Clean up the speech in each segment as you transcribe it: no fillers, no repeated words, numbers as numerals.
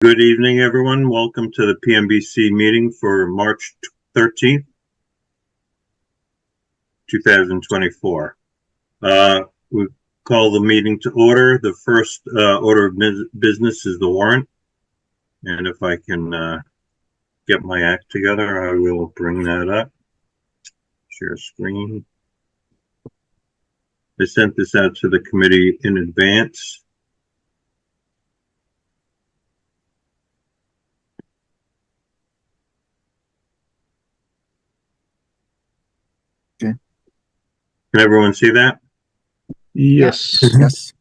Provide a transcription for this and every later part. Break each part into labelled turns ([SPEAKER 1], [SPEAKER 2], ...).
[SPEAKER 1] Good evening, everyone. Welcome to the Pmbc meeting for March 13th, 2024. We call the meeting to order. The first order of business is the warrant. And if I can get my act together, I will bring that up. Share screen. I sent this out to the committee in advance.
[SPEAKER 2] Okay.
[SPEAKER 1] Can everyone see that?
[SPEAKER 3] Yes.
[SPEAKER 2] Yes.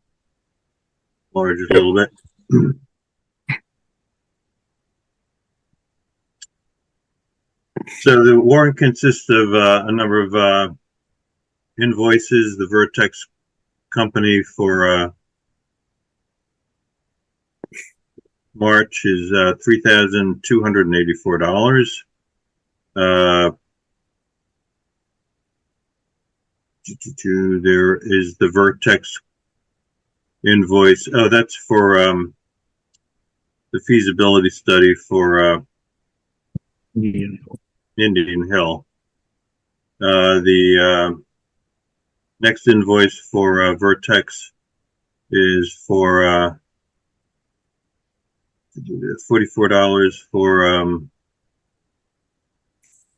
[SPEAKER 1] Or just a little bit? So the warrant consists of a number of invoices. The Vertex company for March is $3,284. There is the Vertex invoice. Oh, that's for the feasibility study for Indian Hill. The next invoice for Vertex is for $44 for I'm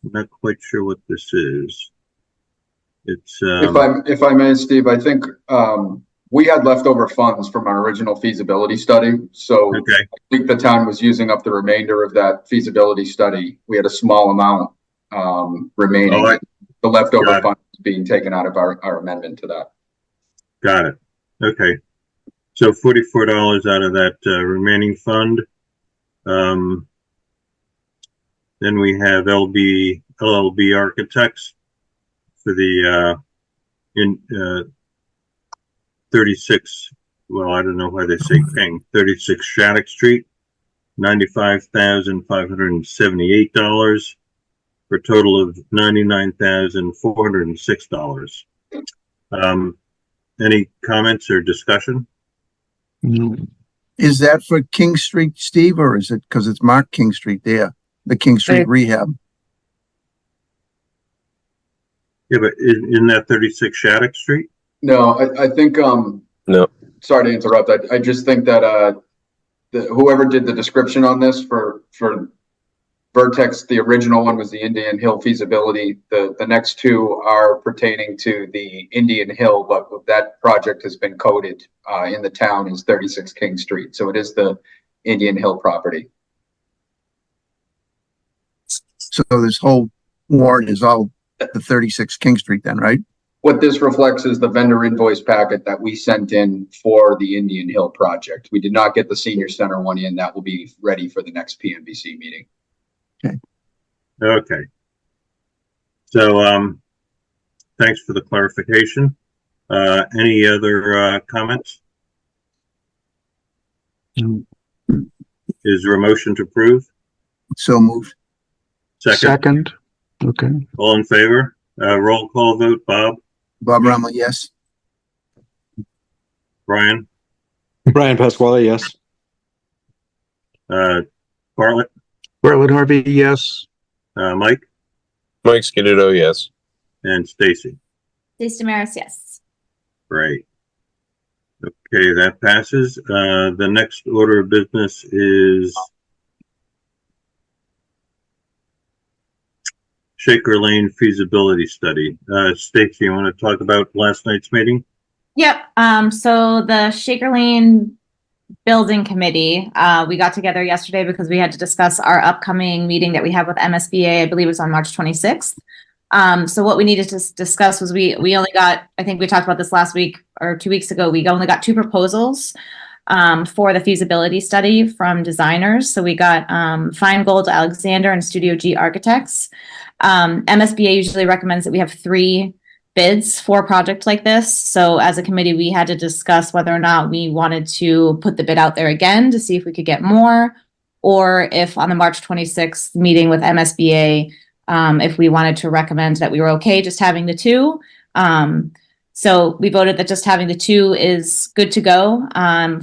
[SPEAKER 1] not quite sure what this is. It's
[SPEAKER 4] if I may, Steve, I think we had leftover funds from our original feasibility study. So
[SPEAKER 1] okay.
[SPEAKER 4] I think the town was using up the remainder of that feasibility study. We had a small amount remaining. The leftover funds being taken out of our amendment to that. Got it.
[SPEAKER 1] Okay. So $44 out of that remaining fund. Then we have LLB Architects for the 36, well, I don't know why they say King, 36 Shattuck Street, $95,578 for a total of $99,406. Any comments or discussion?
[SPEAKER 2] Is that for King Street, Steve, or is it because it's marked King Street there, the King Street rehab?
[SPEAKER 1] Yeah, but isn't that 36 Shattuck Street?
[SPEAKER 4] No, I think
[SPEAKER 3] No.
[SPEAKER 4] Sorry to interrupt. I just think that whoever did the description on this for Vertex, the original one was the Indian Hill feasibility. The next two are pertaining to the Indian Hill, but that project has been coded in the town as 36 King Street. So it is the Indian Hill property.
[SPEAKER 2] So this whole warrant is all the 36 King Street then, right?
[SPEAKER 4] What this reflects is the vendor invoice packet that we sent in for the Indian Hill project. We did not get the senior center one in. That will be ready for the next PMBC meeting.
[SPEAKER 1] Okay. So, thanks for the clarification. Any other comments? Is there a motion to approve?
[SPEAKER 2] So moved.
[SPEAKER 3] Second. Okay.
[SPEAKER 1] All in favor? Roll call vote. Bob?
[SPEAKER 2] Bob Rummel, yes.
[SPEAKER 1] Brian?
[SPEAKER 3] Brian Pasquale, yes.
[SPEAKER 1] Bartlett?
[SPEAKER 3] Bartlett Harvey, yes.
[SPEAKER 1] Mike?
[SPEAKER 5] Mike Skidito, yes.
[SPEAKER 1] And Stacy?
[SPEAKER 6] Stacy Damaris, yes.
[SPEAKER 1] Great. Okay, that passes. The next order of business is Shaker Lane feasibility study. Stacy, you want to talk about last night's meeting?
[SPEAKER 6] Yep. So the Shaker Lane Building Committee, we got together yesterday because we had to discuss our upcoming meeting that we have with MSBA. I believe it was on March 26th. So what we needed to discuss was we only got, I think we talked about this last week or 2 weeks ago, we only got 2 proposals for the feasibility study from designers. So we got Feingold Alexander and Studio G Architects. MSBA usually recommends that we have 3 bids for a project like this. So as a committee, we had to discuss whether or not we wanted to put the bid out there again to see if we could get more, or if on the March 26th meeting with MSBA, if we wanted to recommend that we were okay just having the 2. So we voted that just having the two is good to go.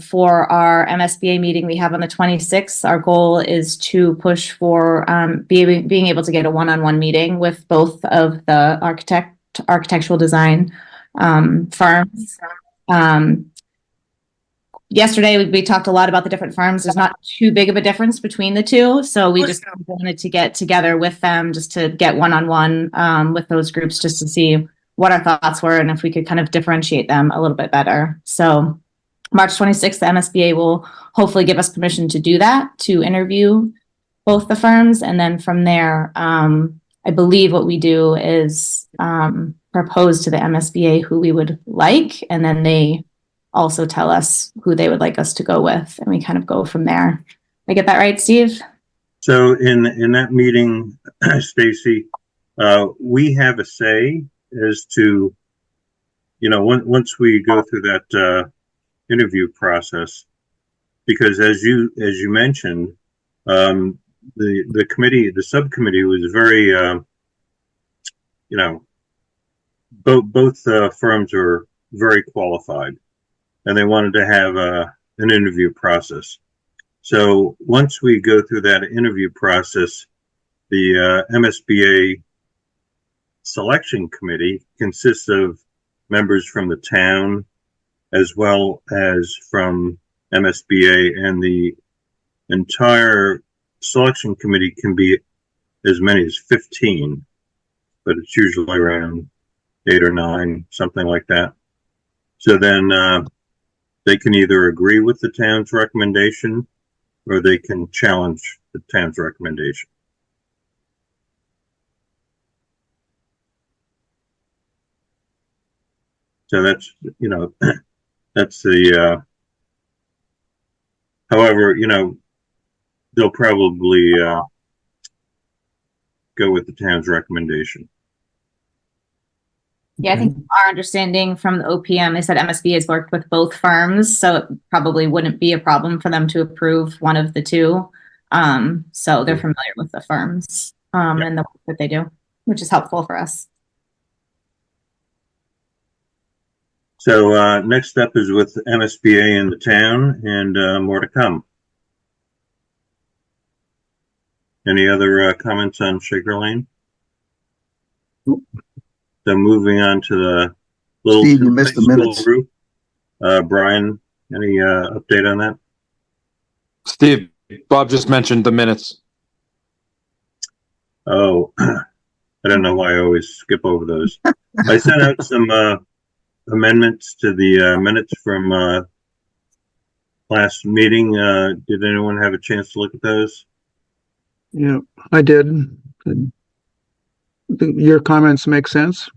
[SPEAKER 6] For our MSBA meeting we have on the 26th, our goal is to push for being able to get a one-on-one meeting with both of the architectural design firms. Yesterday we talked a lot about the different firms. There's not too big of a difference between the two, so we just wanted to get together with them just to get one-on-one with those groups just to see what our thoughts were and if we could kind of differentiate them a little bit better. So March 26th, the MSBA will hopefully give us permission to do that, to interview both the firms. And then from there, I believe what we do is propose to the MSBA who we would like, and then they also tell us who they would like us to go with, and we kind of go from there. Did I get that right, Steve?
[SPEAKER 1] So in that meeting, Stacy, we have a say as to, once we go through that interview process, because as you mentioned, the subcommittee was very, both firms are very qualified, and they wanted to have an interview process. So once we go through that interview process, the MSBA selection committee consists of members from the town as well as from MSBA, and the entire selection committee can be as many as 15, but it's usually around 8 or 9, something like that. So then they can either agree with the town's recommendation or they can challenge the town's recommendation. So that's, that's the, however, they'll probably go with the town's recommendation.
[SPEAKER 6] Yeah, I think our understanding from the OPM is that MSBA has worked with both firms, so it probably wouldn't be a problem for them to approve one of the two. So they're familiar with the firms and the work that they do, which is helpful for us.
[SPEAKER 1] So next step is with MSBA in the town, and more to come. Any other comments on Shaker Lane? So moving on to the little
[SPEAKER 2] Steve, you missed the minutes.
[SPEAKER 1] roof. Brian, any update on that?
[SPEAKER 3] Steve, Bob just mentioned the minutes.
[SPEAKER 1] Oh, I don't know why I always skip over those. I sent out some amendments to the minutes from last meeting. Did anyone have a chance to look at those?
[SPEAKER 3] Yeah, I did. I think your comments make sense.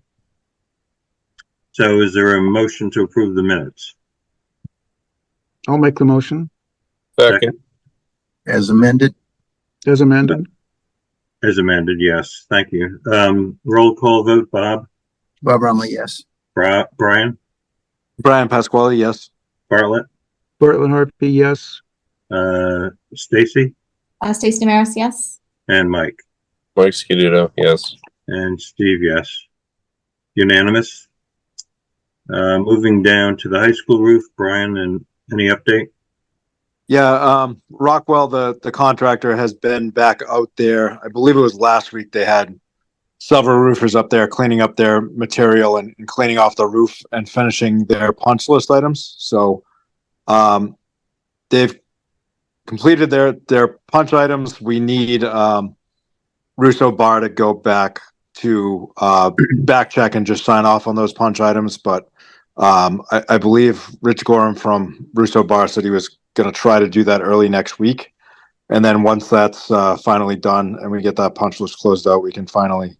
[SPEAKER 1] So is there a motion to approve the minutes?
[SPEAKER 3] I'll make the motion
[SPEAKER 5] Second.
[SPEAKER 2] As amended.
[SPEAKER 3] as amended.
[SPEAKER 1] As amended, yes. Thank you. Roll call vote, Bob?
[SPEAKER 2] Bob Rumley, yes.
[SPEAKER 1] Brian?
[SPEAKER 3] Brian Pasquale, yes.
[SPEAKER 1] Bartlett?
[SPEAKER 3] Bartlett Harpy, yes.
[SPEAKER 1] Stacy?
[SPEAKER 6] Stacey Damaris, yes.
[SPEAKER 1] And Mike?
[SPEAKER 5] Mike Scudetto, yes.
[SPEAKER 1] And Steve, yes. Unanimous. Moving down to the high school roof, Brian, and any update?
[SPEAKER 3] Yeah, Rockwell, the contractor, has been back out there. I believe it was last week. They had several roofers up there cleaning up their material and cleaning off the roof and finishing their punch list items. So they've completed their punch items. We need Russo Bar to go back to back check and just sign off on those punch items. But I believe Rich Gorham from Russo Bar said he was going to try to do that early next week. And then once that's finally done and we get that punch list closed out, we can finally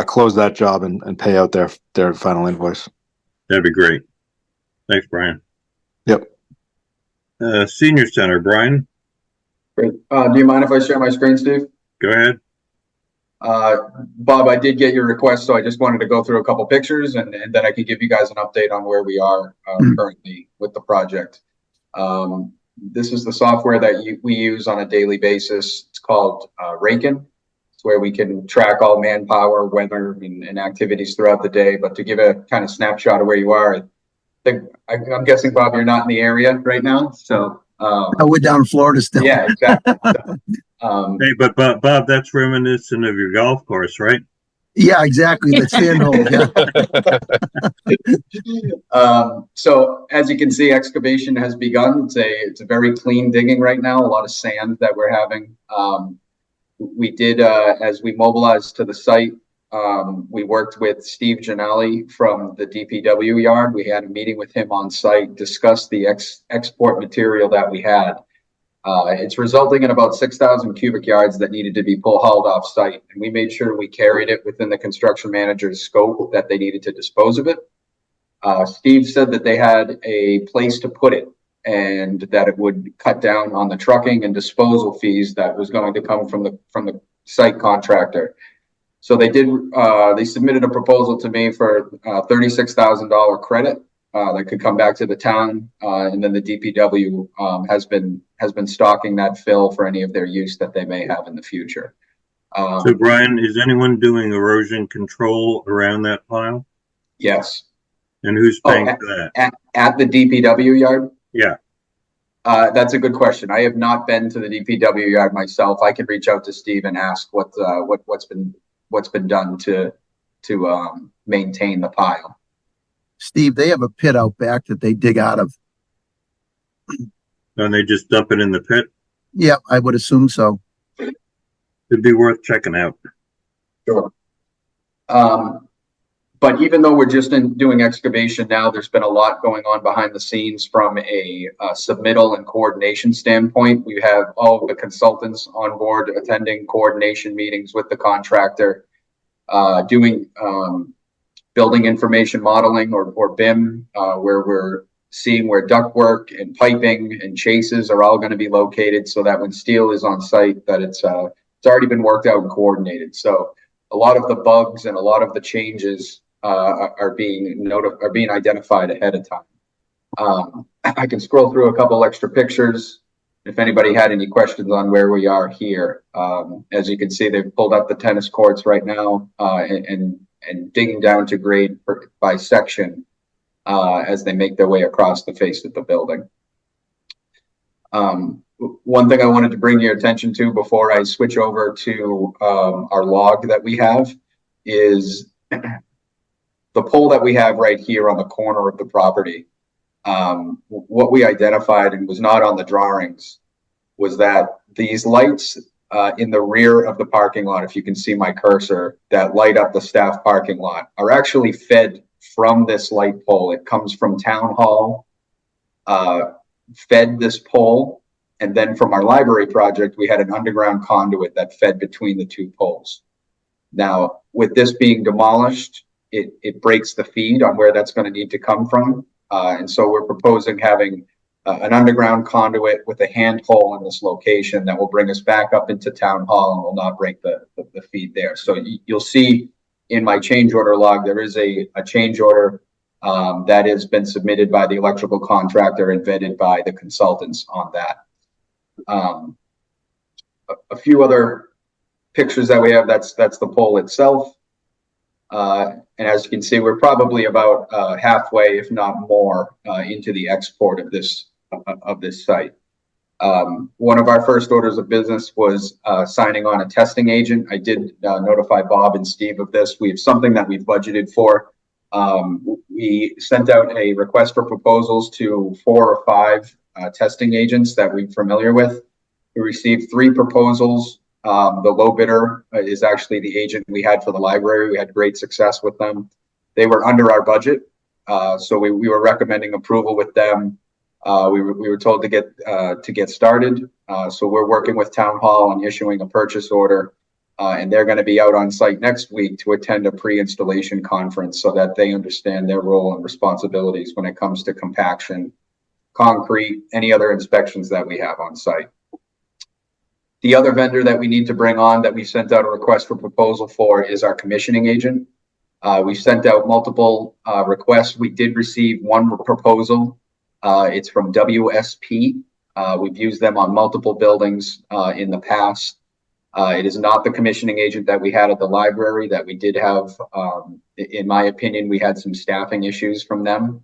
[SPEAKER 3] close that job and pay out their final invoice.
[SPEAKER 1] That'd be great. Thanks, Brian.
[SPEAKER 3] Yep.
[SPEAKER 1] Senior Center, Brian,
[SPEAKER 4] Great. Do you mind if I share my screen, Steve?
[SPEAKER 1] go ahead.
[SPEAKER 4] Bob, I did get your request, so I just wanted to go through a couple pictures and then I could give you guys an update on where we are currently with the project. This is the software that we use on a daily basis. It's called Raken. where we can track all manpower, weather, and activities throughout the day. But to give a kind of snapshot of where you are, I'm guessing, Bob, you're not in the area right now, so.
[SPEAKER 2] We're down in Florida still.
[SPEAKER 4] Yeah, exactly.
[SPEAKER 1] Hey, but Bob, that's reminiscent of your golf course, right?
[SPEAKER 2] Yeah, exactly. The sand hole. Yeah.
[SPEAKER 4] So as you can see, excavation has begun. It's a very clean digging right now. A lot of sand that we're having. We did, as we mobilized to the site, we worked with Steve Gianelli from the DPW yard. We had a meeting with him on site, discussed the export material that we had. It's resulting in about 6,000 cubic yards that needed to be hauled off site. And we made sure we carried it within the construction manager's scope that they needed to dispose of it. Steve said that they had a place to put it and that it would cut down on the trucking and disposal fees that was going to come from the site contractor. So they submitted a proposal to me for $36,000 credit that could come back to the town, and then the DPW has been stocking that fill for any of their use that they may have in the future.
[SPEAKER 1] So Brian, is anyone doing erosion control around that pile?
[SPEAKER 4] Yes.
[SPEAKER 1] And who's paying for that?
[SPEAKER 4] At the DPW yard?
[SPEAKER 1] Yeah.
[SPEAKER 4] That's a good question. I have not been to the DPW yard myself. I can reach out to Steve and ask what's been done to maintain the pile.
[SPEAKER 2] Steve, they have a pit out back that they dig out of.
[SPEAKER 1] And they just dump it in the pit?
[SPEAKER 2] Yeah, I would assume so.
[SPEAKER 1] It'd be worth checking out.
[SPEAKER 4] Sure. But even though we're just doing excavation now, there's been a lot going on behind the scenes from a submittal and coordination standpoint. We have all of the consultants on board attending coordination meetings with the contractor, doing building information modeling or BIM, where we're seeing where ductwork and piping and chases are all going to be located, so that when steel is on site, that it's already been worked out and coordinated. So a lot of the bugs and a lot of the changes are being identified ahead of time. I can scroll through a couple extra pictures if anybody had any questions on where we are here. As you can see, they've pulled up the tennis courts right now and digging down to grade by section as they make their way across the face of the building. One thing I wanted to bring your attention to before I switch over to our log that we have is the pole that we have right here on the corner of the property. What we identified and was not on the drawings was that these lights in the rear of the parking lot, if you can see my cursor, that light up the staff parking lot, are actually fed from this light pole. It comes from Town Hall, fed this pole, and then from our library project, we had an underground conduit that fed between the two poles. Now, with this being demolished, it breaks the feed on where that's going to need to come from. And so we're proposing having an underground conduit with a hand hole in this location that will bring us back up into Town Hall and will not break the feed there. So you'll see in my change order log, there is a change order that has been submitted by the electrical contractor and vetted by the consultants on that. A few other pictures that we have, that's the pole itself. And as you can see, we're probably about halfway, if not more, into the export of this site. One of our first orders of business was signing on a testing agent. I did notify Bob and Steve of this. We have something that we've budgeted for. We sent out a request for proposals to 4 or 5 testing agents that we're familiar with. We received 3 proposals. The low bidder is actually the agent we had for the library. We had great success with them. They were under our budget, so we were recommending approval with them. We were told to get started. So we're working with Town Hall on issuing a purchase order, and they're going to be out on site next week to attend a pre-installation conference so that they understand their role and responsibilities when it comes to compaction, concrete, any other inspections that we have on site. The other vendor that we need to bring on that we sent out a request for proposal for is our commissioning agent. We sent out multiple requests. We did receive one proposal. It's from WSP. We've used them on multiple buildings in the past. It is not the commissioning agent that we had at the library that we did have. In my opinion, we had some staffing issues from them.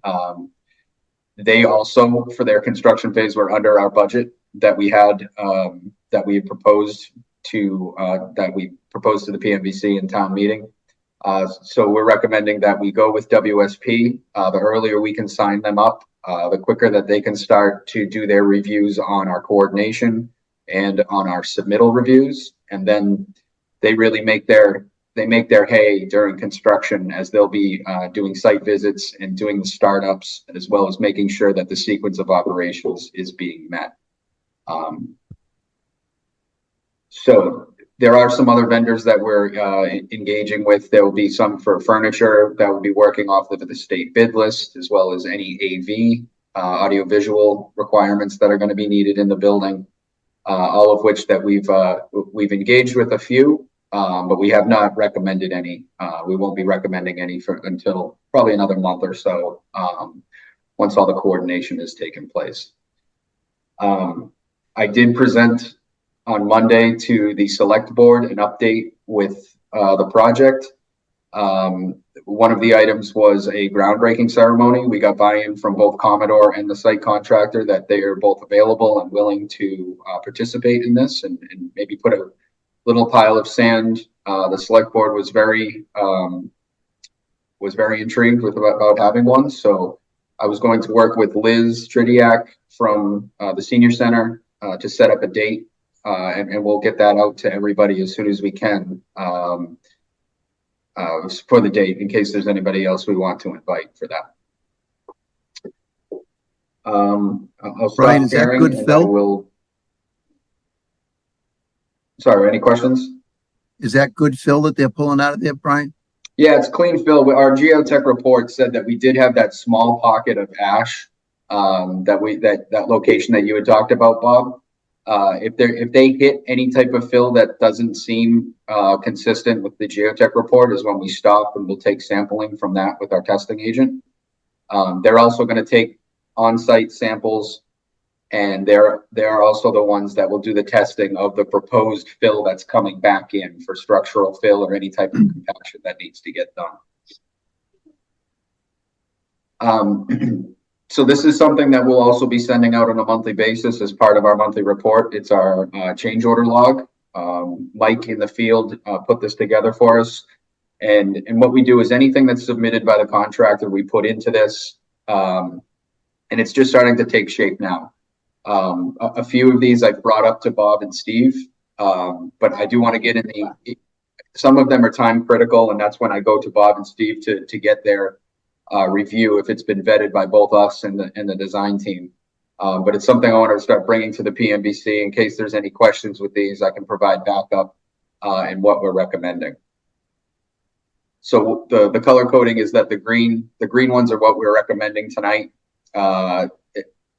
[SPEAKER 4] They also, for their construction phase, were under our budget that we had, that we proposed to the PMBC in town meeting. So we're recommending that we go with WSP. The earlier we can sign them up, the quicker that they can start to do their reviews on our coordination and on our submittal reviews. And then they really make their hay during construction, as they'll be doing site visits and doing the startups, as well as making sure that the sequence of operations is being met. So there are some other vendors that we're engaging with. There will be some for furniture that will be working off of the state bid list, as well as any AV, audiovisual requirements that are going to be needed in the building. All of which that we've engaged with a few, but we have not recommended any. We won't be recommending any until probably another month or so, once all the coordination has taken place. I did present on Monday to the select board an update with the project. One of the items was a groundbreaking ceremony. We got buy-in from both Commodore and the site contractor that they are both available and willing to participate in this and maybe put a little pile of sand. The select board was very intrigued about having one. So I was going to work with Liz Tridiak from the senior center to set up a date, and we'll get that out to everybody as soon as we can. For the date, in case there's anybody else we want to invite for that. I'll stop
[SPEAKER 2] Brian, is that
[SPEAKER 4] sharing
[SPEAKER 2] good
[SPEAKER 4] and
[SPEAKER 2] fill?
[SPEAKER 4] Sorry, any questions?
[SPEAKER 2] Is that good fill that they're pulling out of there, Brian?
[SPEAKER 4] Yeah, it's clean fill. Our geotech report said that we did have that small pocket of ash, that location that you had talked about, Bob. If they hit any type of fill that doesn't seem consistent with the geotech report, is when we stop and we'll take sampling from that with our testing agent. They're also going to take on-site samples, and they're also the ones that will do the testing of the proposed fill that's coming back in for structural fill or any type of compaction that needs to get done. So this is something that we'll also be sending out on a monthly basis as part of our monthly report. It's our change order log. Mike in the field put this together for us. And what we do is anything that's submitted by the contractor, we put into this. And it's just starting to take shape now. A few of these I've brought up to Bob and Steve, but I do want to get in some of them are time critical, and that's when I go to Bob and Steve to get their review if it's been vetted by both us and the design team. But it's something I want to start bringing to the PMBC in case there's any questions with these. I can provide backup and what we're recommending. So the color coding is that the green ones are what we're recommending tonight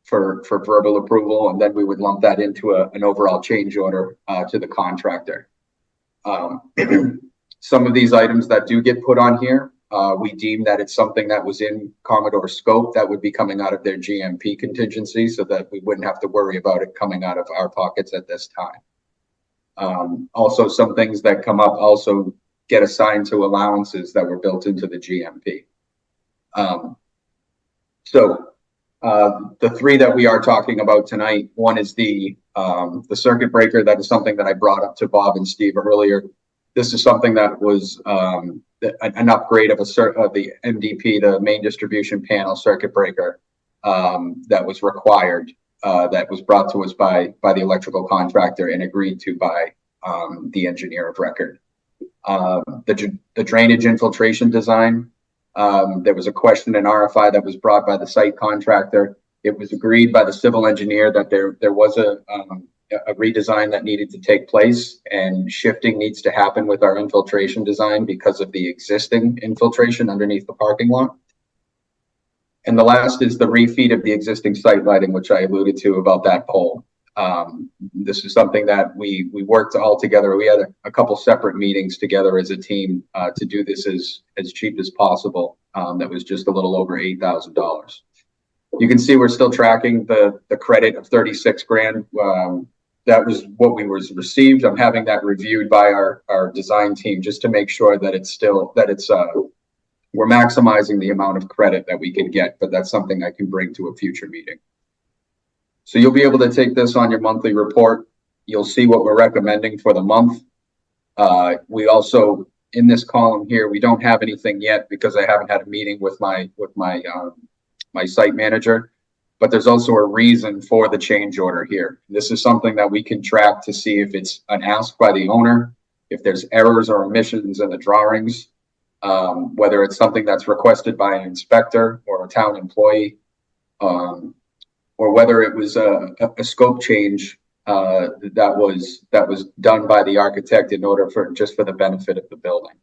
[SPEAKER 4] for verbal approval, and then we would lump that into an overall change order to the contractor. Some of these items that do get put on here, we deem that it's something that was in Commodore scope that would be coming out of their GMP contingency, so that we wouldn't have to worry about it coming out of our pockets at this time. Also, some things that come up also get assigned to allowances that were built into the GMP. The three that we are talking about tonight, one is the circuit breaker. That is something that I brought up to Bob and Steve earlier. This is something that was an upgrade of the MDP, the main distribution panel circuit breaker, that was required, that was brought to us by the electrical contractor and agreed to by the engineer of record. The drainage infiltration design, there was a question in RFI that was brought by the site contractor. It was agreed by the civil engineer that there was a redesign that needed to take place, and shifting needs to happen with our infiltration design because of the existing infiltration underneath the parking lot. And the last is the refeed of the existing site lighting, which I alluded to about that pole. This is something that we worked all together. We had a couple separate meetings together as a team to do this as cheap as possible. That was just a little over $8,000. You can see we're still tracking the credit of 36 grand. that was what we was received. I'm having that reviewed by our design team just to make sure that it's still, that it's, we're maximizing the amount of credit that we can get, but that's something I can bring to a future meeting. So you'll be able to take this on your monthly report. You'll see what we're recommending for the month. We also, in this column here, we don't have anything yet because I haven't had a meeting with my site manager, but there's also a reason for the change order here. This is something that we can track to see if it's an ask by the owner, if there's errors or omissions in the drawings, whether it's something that's requested by an inspector or a town employee, or whether it was a scope change that was done by the architect in order for just for the benefit of the building.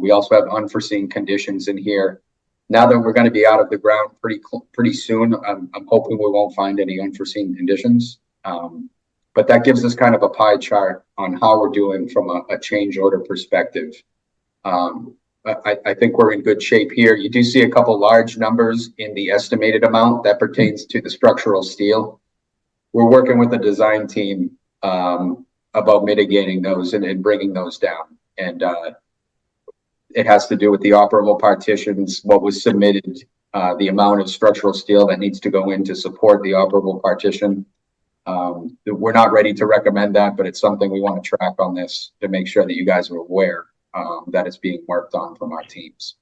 [SPEAKER 4] We also have unforeseen conditions in here. Now that we're going to be out of the ground pretty soon, I'm hoping we won't find any unforeseen conditions. But that gives us kind of a pie chart on how we're doing from a change order perspective. I think we're in good shape here. You do see a couple large numbers in the estimated amount that pertains to the structural steel. We're working with the design team about mitigating those and bringing those down. And it has to do with the operable partitions, what was submitted, the amount of structural steel that needs to go in to support the operable partition. We're not ready to recommend that, but it's something we want to track on this to make sure that you guys are aware that it's being worked on from our teams.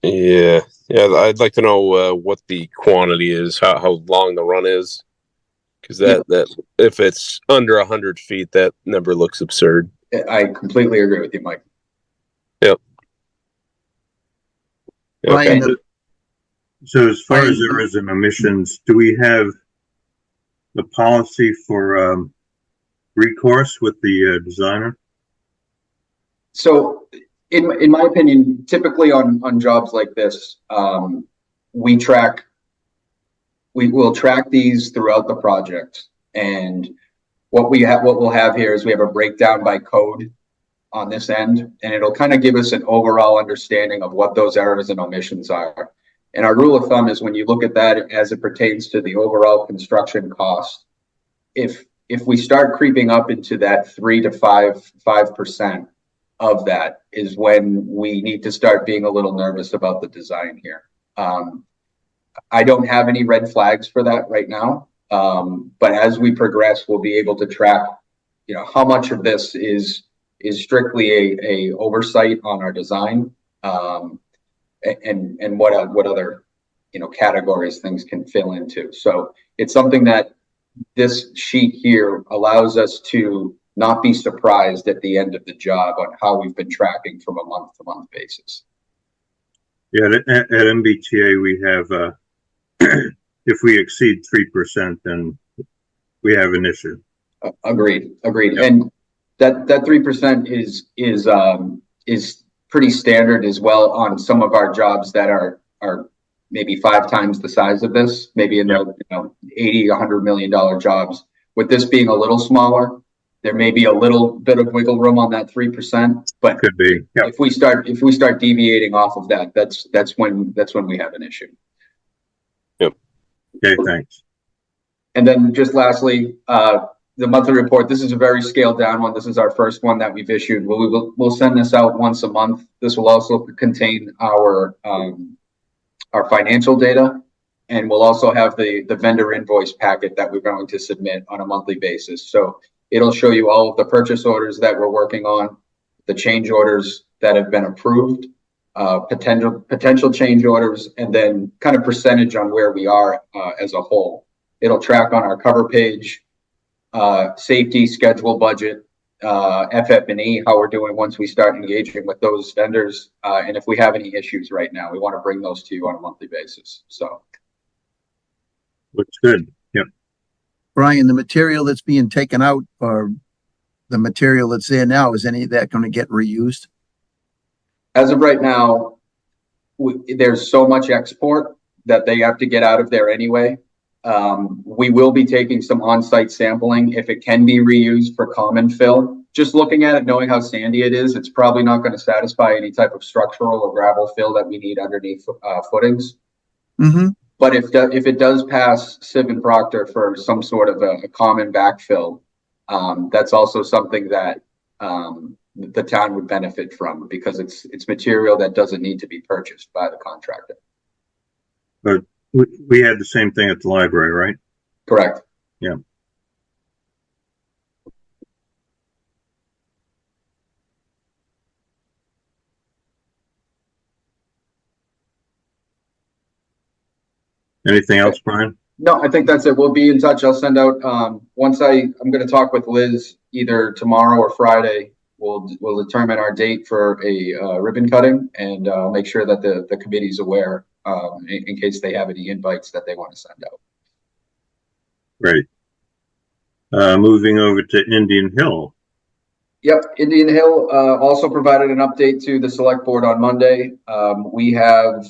[SPEAKER 5] Yeah. I'd like to know what the quantity is, how long the run is, because that if it's under 100 feet, that number looks absurd.
[SPEAKER 4] I completely agree with you, Mike.
[SPEAKER 5] Yep.
[SPEAKER 2] Brian,
[SPEAKER 5] Okay.
[SPEAKER 1] So as far as errors and omissions, do we have the policy for recourse with the designer?
[SPEAKER 4] So in my opinion, typically on jobs like this, we will track these throughout the project. And what we'll have here is we have a breakdown by code on this end, and it'll kind of give us an overall understanding of what those errors and omissions are. And our rule of thumb is when you look at that as it pertains to the overall construction cost, if we start creeping up into that 3 to 5% of that is when we need to start being a little nervous about the design here. I don't have any red flags for that right now. But as we progress, we'll be able to track, how much of this is strictly a oversight on our design, and what other, categories things can fill into. So it's something that this sheet here allows us to not be surprised at the end of the job on how we've been tracking from a month-to-month basis.
[SPEAKER 1] Yeah, at MBTA, we have, if we exceed 3%, then we have an issue.
[SPEAKER 4] Agreed.
[SPEAKER 1] Yep.
[SPEAKER 4] And that 3% is pretty standard as well on some of our jobs that are maybe 5 times the size of this, maybe in the $80, $100 million jobs. With this being a little smaller, there may be a little bit of wiggle room on that 3%, but
[SPEAKER 1] Could be. Yep.
[SPEAKER 4] if we start deviating off of that, that's when we have an issue.
[SPEAKER 1] Okay, thanks.
[SPEAKER 4] And then just lastly, the monthly report, this is a very scaled down one. This is our first one that we've issued. We'll send this out once a month. This will also contain our financial data, and we'll also have the vendor invoice packet that we're going to submit on a monthly basis. So it'll show you all of the purchase orders that we're working on, the change orders that have been approved, potential change orders, and then kind of percentage on where we are as a whole. It'll track on our cover page, safety, schedule, budget, FF&E, how we're doing once we start engaging with those vendors. And if we have any issues right now, we want to bring those to you on a monthly basis. So.
[SPEAKER 1] Looks good. Yep.
[SPEAKER 2] Brian, the material that's being taken out or the material that's there now, is any of that going to get reused?
[SPEAKER 4] As of right now, there's so much export that they have to get out of there anyway. We will be taking some on-site sampling if it can be reused for common fill. Just looking at it, knowing how sandy it is, it's probably not going to satisfy any type of structural or gravel fill that we need underneath footings.
[SPEAKER 2] Mm-hmm.
[SPEAKER 4] But if it does pass Civ and Proctor for some sort of a common backfill, that's also something that the town would benefit from because it's material that doesn't need to be purchased by the contractor.
[SPEAKER 1] But we had the same thing at the library, right?
[SPEAKER 4] Correct.
[SPEAKER 1] Yeah. Anything else, Brian?
[SPEAKER 4] No, I think that's it. We'll be in touch. I'll send out, once I'm going to talk with Liz either tomorrow or Friday. We'll determine our date for a ribbon cutting and make sure that the committee's aware in case they have any invites that they want to send out.
[SPEAKER 1] Great. Moving over to Indian Hill.
[SPEAKER 4] Yep, Indian Hill also provided an update to the select board on Monday. We have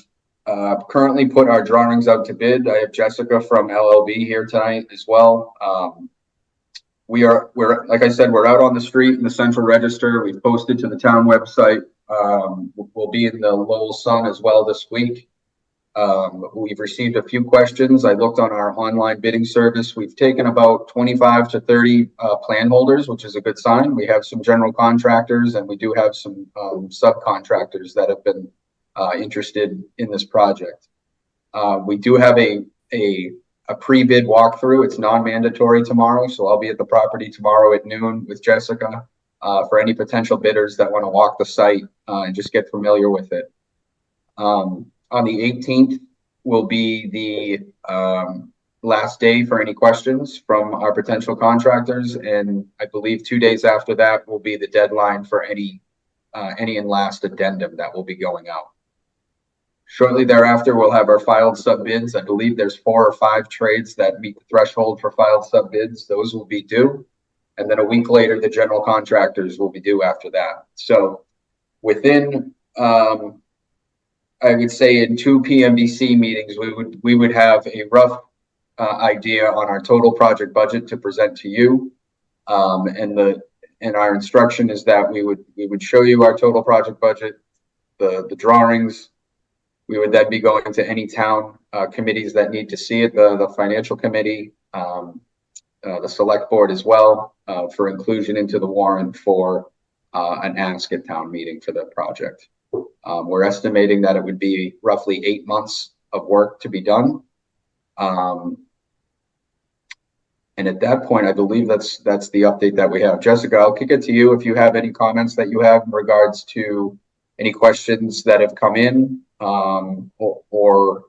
[SPEAKER 4] currently put our drawings out to bid. I have Jessica from LLB here tonight as well. We're like I said, we're out on the street in the central register. We've posted to the town website. We'll be in the Lowell Sun as well this week. We've received a few questions. I looked on our online bidding service. We've taken about 25 to 30 plan holders, which is a good sign. We have some general contractors and we do have some subcontractors that have been interested in this project. We do have a pre-bid walkthrough. It's non-mandatory tomorrow, so I'll be at the property tomorrow at noon with Jessica for any potential bidders that want to walk the site and just get familiar with it. On the 18th will be the last day for any questions from our potential contractors, and I believe 2 days after that will be the deadline for any and last addendum that will be going out. Shortly thereafter, we'll have our filed sub bids. I believe there's 4 or 5 trades that meet the threshold for filed sub bids. Those will be due, and then a week later, the general contractors will be due after that. So within I would say in 2 Pmbc meetings, we would have a rough idea on our total project budget to present to you. And our instruction is that we would show you our total project budget, the drawings. We would then be going to any town committees that need to see it, the financial committee, the select board as well, for inclusion into the warrant for an ask at town meeting for the project. We're estimating that it would be roughly 8 months of work to be done. And at that point, I believe that's the update that we have. Jessica, I'll kick it to you if you have any comments that you have in regards to any questions that have come in or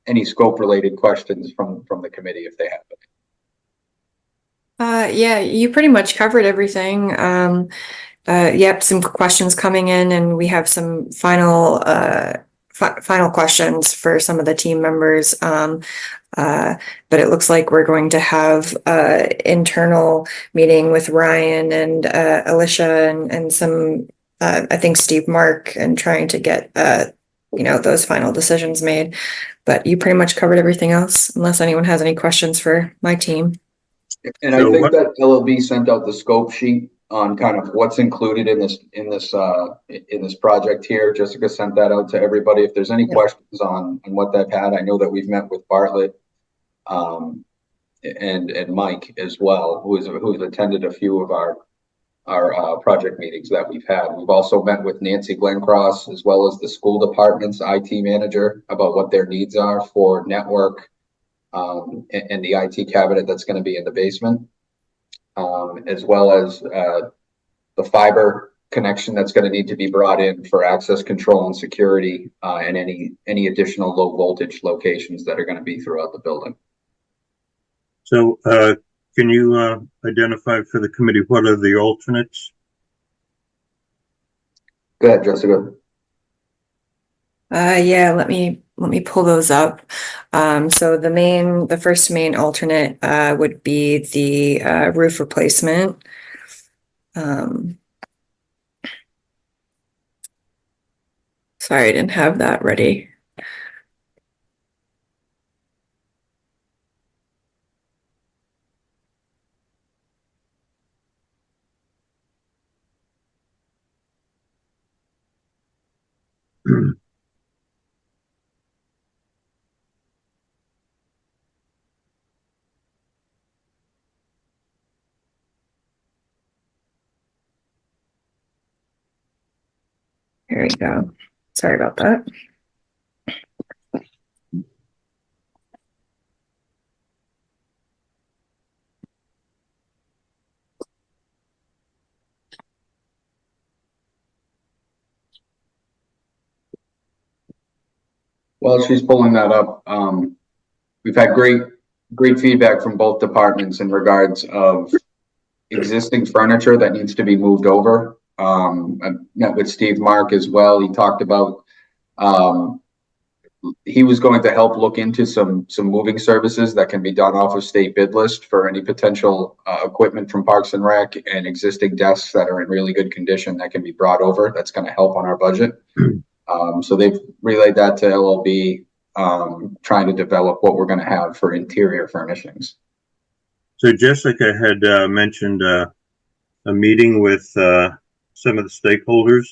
[SPEAKER 4] any scope related questions from the committee if they have any.
[SPEAKER 7] Yeah, you pretty much covered everything. Yep, some questions coming in, and we have some final questions for some of the team members. But it looks like we're going to have internal meeting with Ryan and Alicia and some I think Steve Mark, and trying to get those final decisions made. But you pretty much covered everything else, unless anyone has any questions for my team.
[SPEAKER 4] And I think that LLB sent out the scope sheet on kind of what's included in this project here. Jessica sent that out to everybody. If there's any questions on what they've had, I know that we've met with Bartlett and Mike as well, who's attended a few of our project meetings that we've had. We've also met with Nancy Glencross as well as the school department's IT manager about what their needs are for network and the IT cabinet that's going to be in the basement. As well as the fiber connection that's going to need to be brought in for access control and security, and any additional low voltage locations that are going to be throughout the building.
[SPEAKER 1] So can you identify for the committee what are the alternates?
[SPEAKER 4] Go ahead, Jessica.
[SPEAKER 7] Yeah, let me pull those up. So the first main alternate would be the roof replacement. Sorry, I didn't have that ready. There we go. Sorry about that.
[SPEAKER 4] While she's pulling that up, we've had great feedback from both departments in regards of existing furniture that needs to be moved over. I met with Steve Mark as well. He talked about, he was going to help look into some moving services that can be done off of state bid list for any potential equipment from Parks and Rec, and existing desks that are in really good condition that can be brought over. That's going to help on our budget. So they've relayed that to LLB, trying to develop what we're going to have for interior furnishings.
[SPEAKER 1] So Jessica had mentioned a meeting with some of the stakeholders.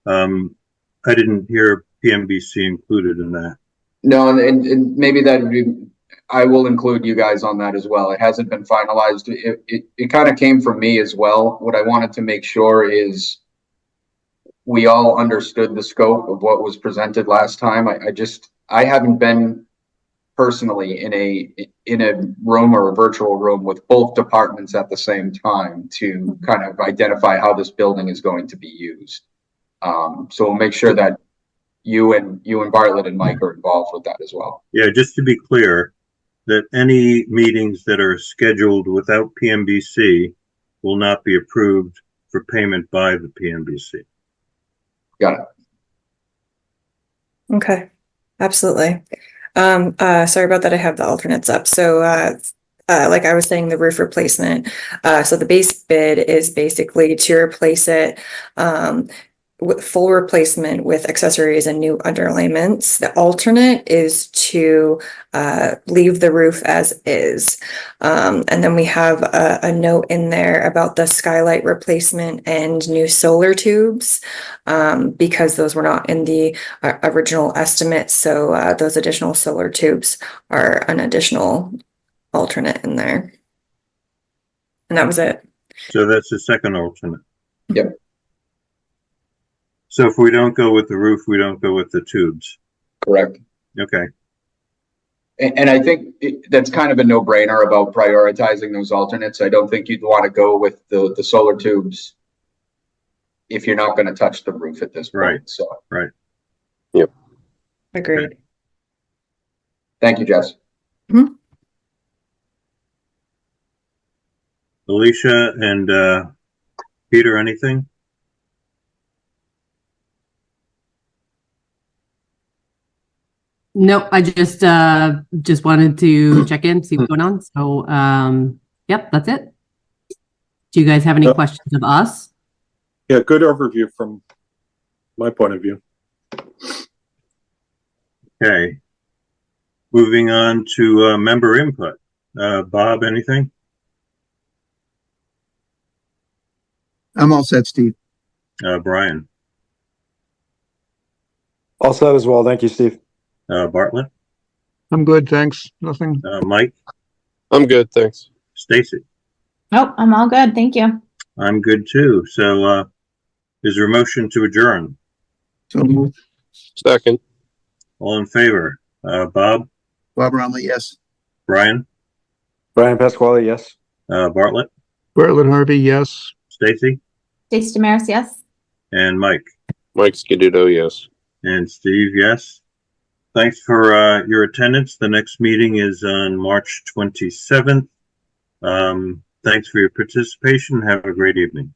[SPEAKER 1] I didn't hear PMBC included in that.
[SPEAKER 4] No, and maybe that would be, I will include you guys on that as well. It hasn't been finalized. It kind of came from me as well. What I wanted to make sure is we all understood the scope of what was presented last time. I haven't been personally in a room or a virtual room with both departments at the same time to kind of identify how this building is going to be used. So we'll make sure that you and Bartlett and Mike are involved with that as well.
[SPEAKER 1] Yeah, just to be clear, that any meetings that are scheduled without PMBC will not be approved for payment by the PMBC.
[SPEAKER 4] Got it.
[SPEAKER 7] Okay, absolutely. Sorry about that. I have the alternates up. So, like I was saying, the roof replacement. So the base bid is basically to replace it, with full replacement with accessories and new underlayments. The alternate is to leave the roof as is. And then we have a note in there about the skylight replacement and new solar tubes, because those were not in the original estimate. So those additional solar tubes are an additional alternate in there. And that was it.
[SPEAKER 1] So that's the second alternate.
[SPEAKER 4] Yep.
[SPEAKER 1] So if we don't go with the roof, we don't go with the tubes.
[SPEAKER 4] Correct.
[SPEAKER 1] Okay.
[SPEAKER 4] And I think that's kind of a no-brainer about prioritizing those alternates. I don't think you'd want to go with the solar tubes if you're not going to touch the roof at this point.
[SPEAKER 1] Right.
[SPEAKER 4] So,
[SPEAKER 1] Right.
[SPEAKER 5] Yep.
[SPEAKER 7] Agreed.
[SPEAKER 1] Okay.
[SPEAKER 4] Thank you, Jess.
[SPEAKER 1] Alicia and Peter, anything?
[SPEAKER 8] No, I just wanted to check in, see what's going on. So, yep, that's it. Do you guys have any questions of us?
[SPEAKER 9] Yeah, good overview from my point of view.
[SPEAKER 1] Okay. Moving on to member input. Bob, anything?
[SPEAKER 2] I'm all set, Steve.
[SPEAKER 1] Brian?
[SPEAKER 3] All set as well. Thank you, Steve.
[SPEAKER 1] Bartlett?
[SPEAKER 10] I'm good, thanks. Nothing.
[SPEAKER 1] Mike?
[SPEAKER 5] I'm good, thanks.
[SPEAKER 1] Stacy?
[SPEAKER 6] Nope, I'm all good. Thank you.
[SPEAKER 1] I'm good too. So is there a motion to adjourn?
[SPEAKER 2] So moved.
[SPEAKER 5] Second.
[SPEAKER 1] All in favor? Bob?
[SPEAKER 2] Bob Romley, yes.
[SPEAKER 1] Brian?
[SPEAKER 3] Brian Pasquale, yes.
[SPEAKER 1] Bartlett?
[SPEAKER 10] Bartlett Harvey, yes.
[SPEAKER 1] Stacy?
[SPEAKER 6] Stacy Damaris, yes.
[SPEAKER 1] And Mike?
[SPEAKER 5] Mike Skidduto, yes.
[SPEAKER 1] And Steve, yes. Thanks for your attendance. The next meeting is on March 27th. Thanks for your participation. Have a great evening.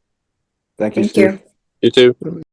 [SPEAKER 3] Thank you,
[SPEAKER 7] Thank
[SPEAKER 3] Steve.
[SPEAKER 7] you.
[SPEAKER 5] You too.